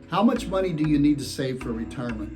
How much money do you need to save for retirement?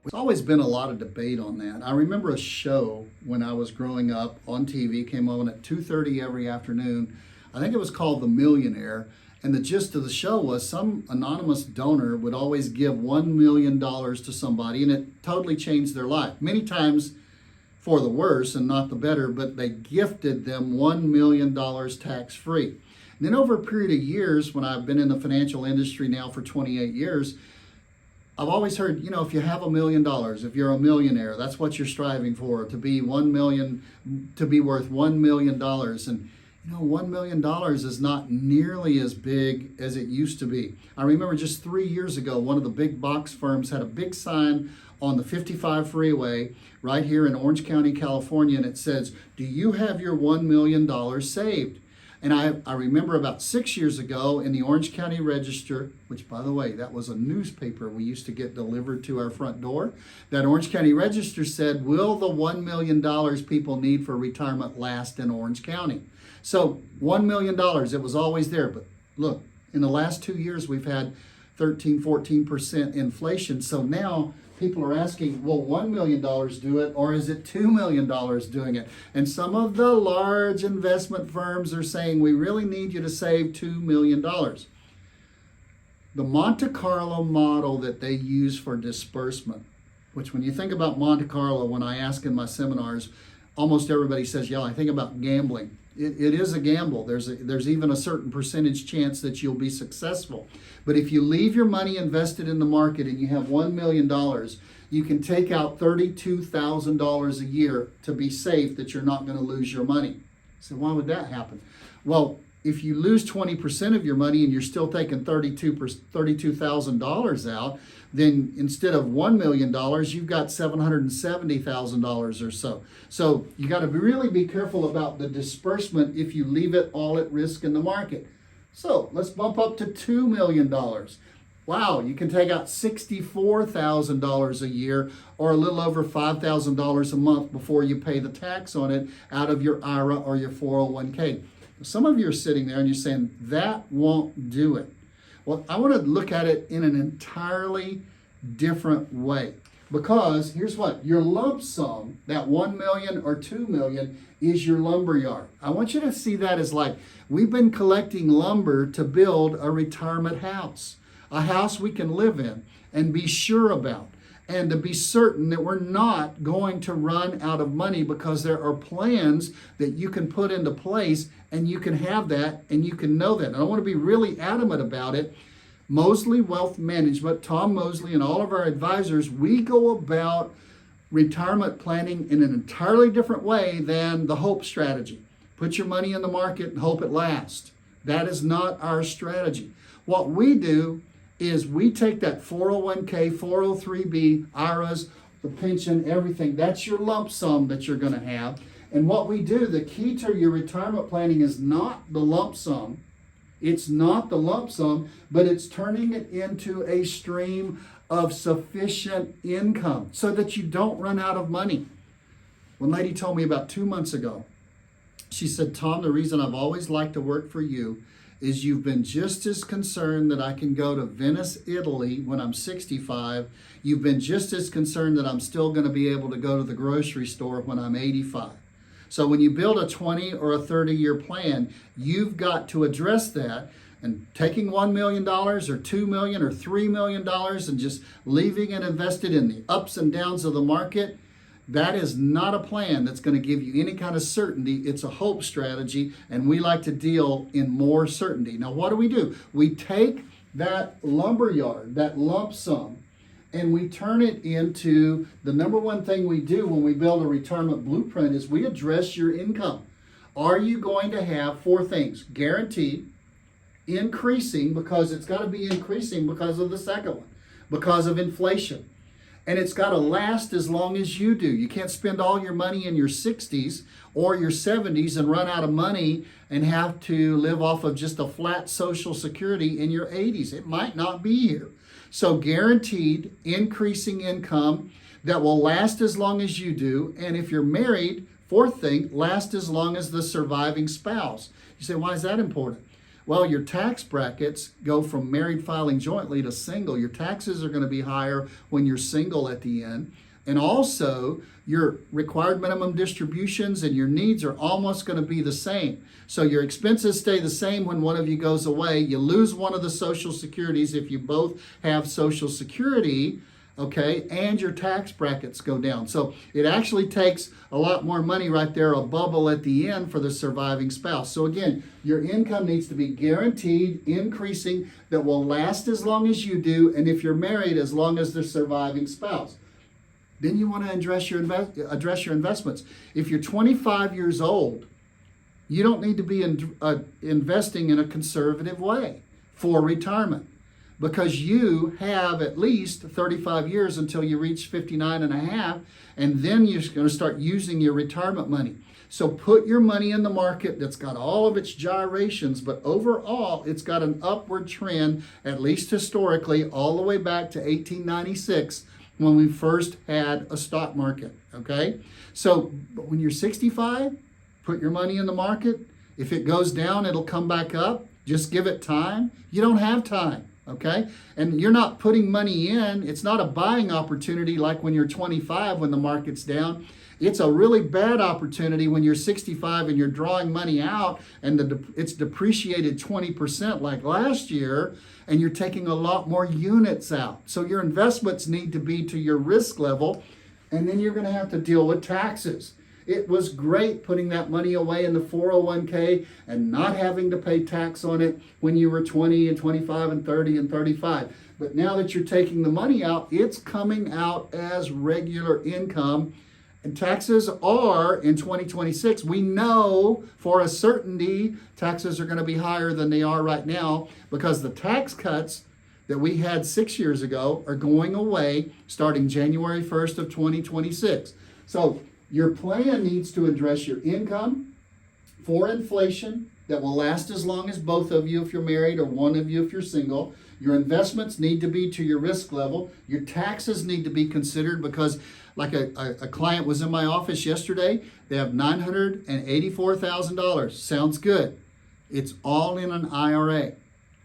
There's always been a lot of debate on that. I remember a show when I was growing up on TV, came on at 2:30 every afternoon. I think it was called The Millionaire. And the gist of the show was some anonymous donor would always give $1 million to somebody, and it totally changed their life. Many times for the worse and not the better, but they gifted them $1 million tax-free. And then over a period of years, when I've been in the financial industry now for 28 years, I've always heard, if you have $1 million, if you're a millionaire, that's what you're striving for, to be worth $1 million. And $1 million is not nearly as big as it used to be. I remember just 3 years ago, one of the big box firms had a big sign on the 55 freeway right here in Orange County, California, and it says, "Do you have your $1 million saved?" And I remember about 6 years ago in the Orange County Register, which, by the way, that was a newspaper we used to get delivered to our front door, that Orange County Register said, "Will the $1 million people need for retirement last in Orange County?" So $1 million, it was always there. But look, in the last 2 years, we've had 13-14% inflation. So now people are asking, will $1 million do it, or is it $2 million doing it? And some of the large investment firms are saying, we really need you to save $2 million. The Monte Carlo model that they use for disbursement, which when you think about Monte Carlo, when I ask in my seminars, almost everybody says, yeah, I think about gambling. It is a gamble. There's even a certain percentage chance that you'll be successful. But if you leave your money invested in the market and you have $1 million, you can take out $32,000 a year to be safe that you're not going to lose your money. So why would that happen? Well, if you lose 20% of your money and you're still taking $32,000 out, then instead of $1 million, you've got $770,000 or so. So you got to really be careful about the disbursement if you leave it all at risk in the market. So let's bump up to $2 million. Wow, you can take out $64,000 a year or a little over $5,000 a month before you pay the tax on it out of your IRA or your 401k. Some of you are sitting there and you're saying, that won't do it. Well, I want to look at it in an entirely different way. Because here's what, your lump sum, that 1 million or 2 million, is your lumberyard. I want you to see that as like, we've been collecting lumber to build a retirement house. A house we can live in and be sure about. And to be certain that we're not going to run out of money, because there are plans that you can put into place and you can have that and you can know that. And I want to be really adamant about it. Mosley Wealth Management, Tom Mosley and all of our advisors, we go about retirement planning in an entirely different way than the hope strategy. Put your money in the market and hope it lasts. That is not our strategy. What we do is we take that 401k, 403b, IRAs, the pension, everything. That's your lump sum that you're going to have. And what we do, the key to your retirement planning is not the lump sum. It's not the lump sum, but it's turning it into a stream of sufficient income so that you don't run out of money. One lady told me about 2 months ago, she said, Tom, the reason I've always liked to work for you is you've been just as concerned that I can go to Venice, Italy when I'm 65. You've been just as concerned that I'm still going to be able to go to the grocery store when I'm 85. So when you build a 20 or a 30-year plan, you've got to address that. And taking $1 million or $2 million or $3 million and just leaving it invested in the ups and downs of the market, that is not a plan that's going to give you any kind of certainty. It's a hope strategy, and we like to deal in more certainty. Now, what do? We take that lumberyard, that lump sum, and we turn it into the number one thing we do when we build a retirement blueprint is we address your income. Are you going to have 4 things? Guaranteed, increasing, because it's got to be increasing because of the second one, because of inflation. And it's got to last as long as you do. You can't spend all your money in your 60s or your 70s and run out of money and have to live off of just a flat Social Security in your 80s. It might not be here. So guaranteed increasing income that will last as long as you do. And if you're married, 4th thing, last as long as the surviving spouse. You say, why is that important? Well, your tax brackets go from married filing jointly to single. Your taxes are going to be higher when you're single at the end. And also, your required minimum distributions and your needs are almost going to be the same. So your expenses stay the same when one of you goes away. You lose one of the Social Securities if you both have Social Security, okay, and your tax brackets go down. So it actually takes a lot more money right there, a bubble at the end for the surviving spouse. So again, your income needs to be guaranteed, increasing, that will last as long as you do, and if you're married, as long as the surviving spouse. Then you want to address your investments. If you're 25 years old, you don't need to be investing in a conservative way for retirement, because you have at least 35 years until you reach 59 and a half, and then you're going to start using your retirement money. So put your money in the market that's got all of its gyrations, but overall it's got an upward trend, at least historically, all the way back to 1896 when we first had a stock market, okay? So but when you're 65, put your money in the market. If it goes down, it'll come back up. Just give it time. You don't have time. Okay? And you're not putting money in. It's not a buying opportunity like when you're 25 when the market's down. It's a really bad opportunity when you're 65 and you're drawing money out and it's depreciated 20% like last year, and you're taking a lot more units out. So your investments need to be to your risk level, and then you're going to have to deal with taxes. It was great putting that money away in the 401k and not having to pay tax on it when you were 20 and 25 and 30 and 35. But now that you're taking the money out, it's coming out as regular income. And taxes are, in 2026, we know for a certainty taxes are going to be higher than they are right now, because the tax cuts that we had 6 years ago are going away starting January 1st of 2026. So your plan needs to address your income for inflation that will last as long as both of you if you're married, or one of you if you're single. Your investments need to be to your risk level. Your taxes need to be considered, because like a client was in my office yesterday, they have $984,000. Sounds good. It's all in an IRA.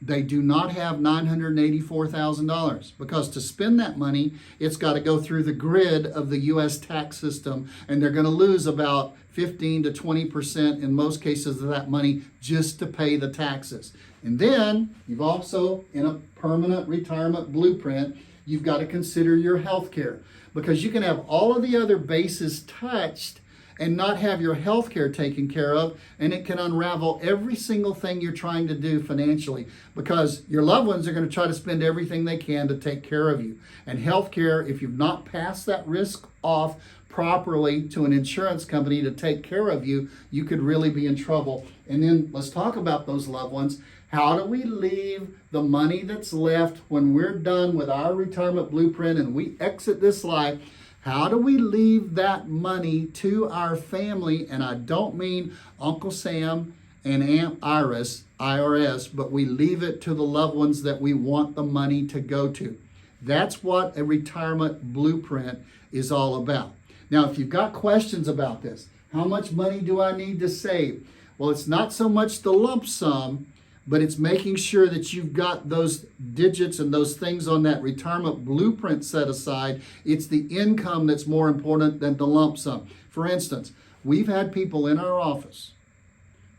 They do not have $984,000, because to spend that money, it's got to go through the grid of the U.S. tax system, and they're going to lose about 15 to 20% in most cases of that money just to pay the taxes. And then you've also, in a permanent retirement blueprint, you've got to consider your health care, because you can have all of the other bases touched and not have your health care taken care of, and it can unravel every single thing you're trying to do financially, because your loved ones are going to try to spend everything they can to take care of you. And health care, if you've not passed that risk off properly to an insurance company to take care of you, you could really be in trouble. And then let's talk about those loved ones. How do we leave the money that's left when we're done with our retirement blueprint and we exit this life? How do we leave that money to our family? And I don't mean Uncle Sam and Aunt Iris, IRS, but we leave it to the loved ones that we want the money to go to. That's what a retirement blueprint is all about. Now, if you've got questions about this, how much money do I need to save? Well, it's not so much the lump sum, but it's making sure that you've got those digits and those things on that retirement blueprint set aside. It's the income that's more important than the lump sum. For instance, we've had people in our office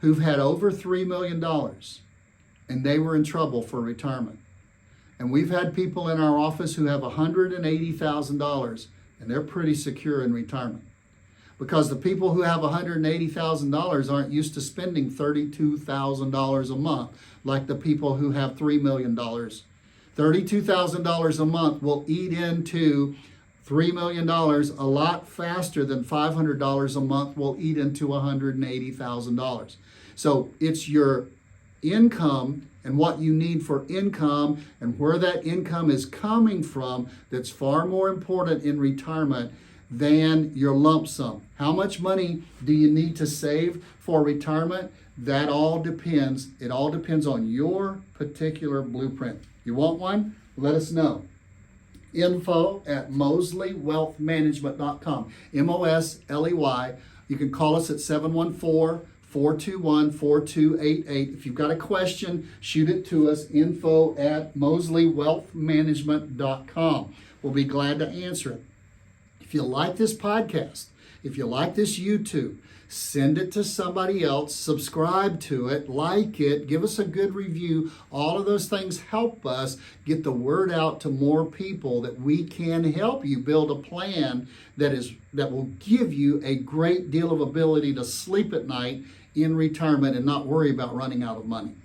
who've had over $3 million, and they were in trouble for retirement. And we've had people in our office who have $180,000, and they're pretty secure in retirement. Because the people who have $180,000 aren't used to spending $32,000 a month like the people who have $3 million. $32,000 a month will eat into $3 million a lot faster than $500 a month will eat into $180,000. So it's your income and what you need for income and where that income is coming from that's far more important in retirement than your lump sum. How much money do you need to save for retirement? That all depends. It all depends on your particular blueprint. You want one? Let us know. info@mosleywealthmanagement.com. MOSLEY. You can call us at 714 421-4288. If you've got a question, shoot it to us, info@mosleywealthmanagement.com. We'll be glad to answer it. If you like this podcast, if you like this YouTube, send it to somebody else, subscribe to it, like it, give us a good review. All of those things help us get the word out to more people that we can help you build a plan that will give you a great deal of ability to sleep at night in retirement and not worry about running out of money.